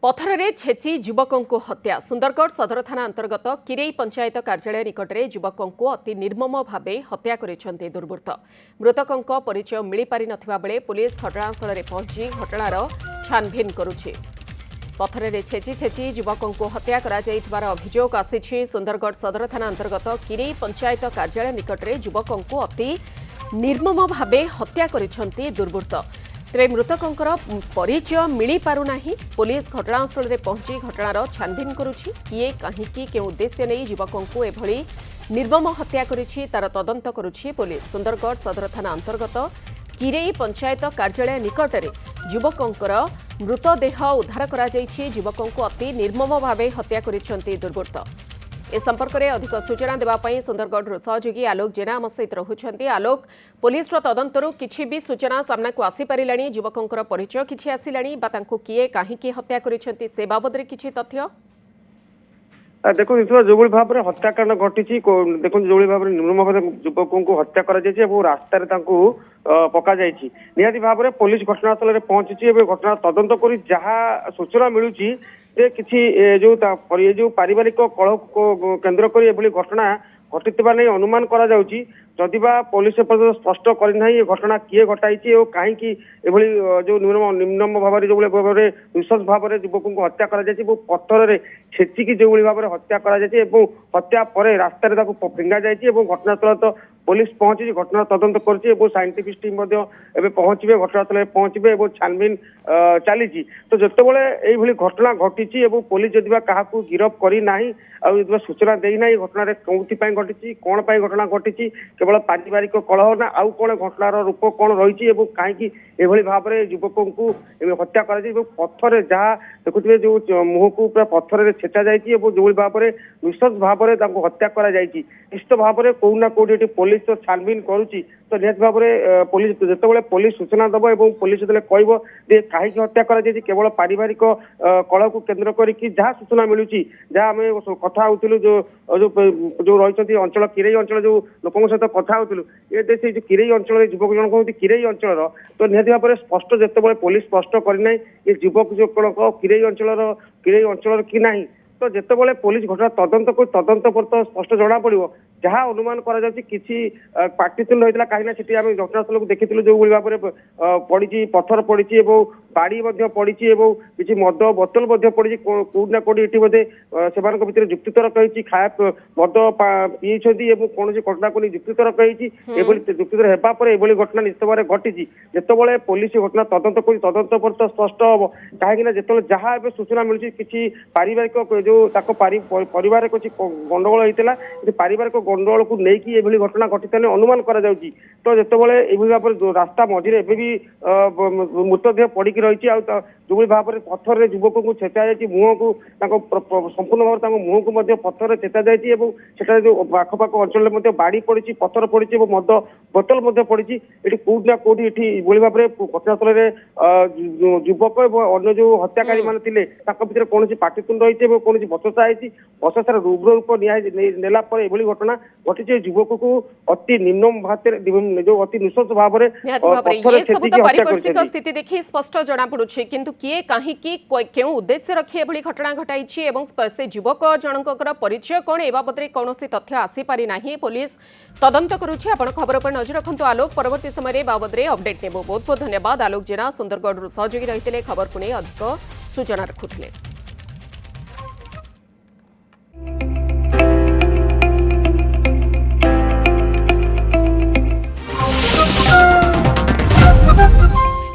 पथर छेची युवकों को हत्या सुंदरगढ़ सदर थाना अंतर्गत किरई पंचायत कार्यालय निकट में युवकों को अति निर्मम भाव हत्या करिसेंति दुर्बृत्त। मृतकों परिचय मिल पारि नथिबा बेले पुलिस घटनास्थल में पहुंची घटनार छानभिन करुछि। पथर छेची छेची युवकों को हत्या करा जाइथिबार अभियोग आसिछि। सुंदरगढ़ सदर थाना अंतर्गत किरई पंचायत कार्यालय निकट में युवकों को अति निर्मम भाव हत्या करिसेंति दुर्बृत्त। तेरे मृतकों परिचय मिल पारुना। पुलिस घटनास्थल में पहुंची घटनार छानभिन करुछि। किए कहीं के उद्देश्य नहीं युवकों को एभली निर्मम हत्या करिछि तार तदंत करुछि पुलिस। सुंदरगढ़ सदर थाना अंतर्गत किरई पंचायत कार्यालय निकट में युवकों मृतदेह उद्धार करा जाइछि। युवकों को अति निर्मम भाव हत्या करिसेंति दुर्बृत्त। ए संपर्क में अधिक सूचना देवाई सुंदरगढ़ सहयोगी आलोक जेना आम सहित रहुछंती। आलोक, पुलिस तदंतरु किछि भी सूचना सामना को आसी पारिलानी? युवकों परिचय किछि आसिलानी बा तांको किए काहेकि हत्या करिसेंती से बाबद रे किछि तथ्य? देखो जो भाव में हत्याकांड घटी देखो जो भाव में निर्मम भाव युवकों को हत्या कर रास्ता पका निहाती भाव में पुलिस घटनास्थल में पहुंची घटना तदंत कर जहाँ सूचना मिलूँ जो पारिवारिक कलह को केन्द्र कर घटना घटी अनुमान करा जदिबा पुलिस स्पष्ट करना घटना किए घटाई कहीं जो निम्न भाव जो भाव में निश्चस भाव में युवकों को हत्या कर पत्थर छेचिकी जो भाव में हत्या कर हत्या पर रास्तार फिंगा जाइए घटनास्थल तो पुलिस पहुंची घटना तदंत कर साइंटिफिक टीम पहुंचे घटनास्थल में पहुंचे छानभिन चली। तो जितेबाला घटना घटी पुलिस जदिबा क्या गिरफ करना आ सूचना देना घटना कौथि घटी कौन घटना घटी केवल पारिवारिक कलह ना आउ कौन घटनार रूप कौन रही कहीं भाव में युवकों को हत्या कर पत्थर जहाँ देखुए जो मुह को पूरा पत्थर छेचा जाए जो भाव में निश्चस भाव में हत्या कर निश्चित भाव में कौना कौटी पुलिस तो छानभिन करुच्ची। तो निहत भाव में पुलिस जितेबाला पुलिस सूचना दब और पुलिस जो कह कहीं हत्या कर केवल पारिवारिक कलह को केन्द्र करके जहाँ सूचना मिलूँ जहाँ आम कथा होलु जो रही अंचल किरई अंचल जो लोकों सहित कथा होलु ये जो किरई अंचल युवक जन कहते किरई अंचल तो निहत भाव में स्पष्ट जितेबाला पुलिस स्पष्ट करना ये युवक जो किरई अंचल कि ना तो जितेबाला पुलिस घटना तदंत को तदंत पर तो स्पष्ट जना पड़ो जहाँ अनुमान करा किसी पाटितुंड होता कहीं आम घटनास्थल को देखी जो भाव में पड़ी पत्थर पड़ी बाड़ी पड़ी किसी मद बोतल पड़ी कौटना कौटी ये बोधे से भितर जुक्तितर्क होती खाया मद पीछे कौन घटना को जुक्तितर्क होती जुक्तितर होगापर ये घटना निश्चित भाव में घटी जितेबाला पुलिस घटना तदंत कर तदंत पर तो स्पष्ट हम कहीं जो जहाँ सूचना मिलूँ किसी पारिवारिक जो परिवार कुछ गंडगोल होता पारिवारिक गंडगोल को लेकिन घटना घटी अनुमान कर तो जितेबाला ये भाव में रास्ता मझे भी मृतदेह पड़िकी रही जो भाव में पत्थर युवकों को छेचा जाए मुह को संपूर्ण भाव में मुह को पत्थर छेचा जाए जो आखपाख अंचल में बाड़ी पड़ी पत्थर पड़ी मद बोतल पड़ी ये कौटना कौटी ये भाव में घटनास्थल में युवक अन्य जो हत्याकारी मैंने भितर कौन पाटितुंड रही कौन बचसा बचसार रुग्र रूप नेला घटना घटी युवक को अति निम्न भाव जो अति निश्चस भाव पारिपार्श्विक स्थिति देखी स्पष्ट जना पड़ुछि किंतु किए कहीं क्यों उद्देश्य रखी एभली घटना घटाई से युवक जनकर परिचय कौन ए बाबद कौन तथ्य आसी पारि नाही। पुलिस तदंत करुछि। आपण खबर पर नजर रखंतु आलोक परवर्ती समय बाबद अपडेट नेबो। बहुत बहुत धन्यवाद आलोक जेना सुंदरगढ़ सहयोगी रही खबर को नहीं अधिक सूचना रखुଥିଲେ।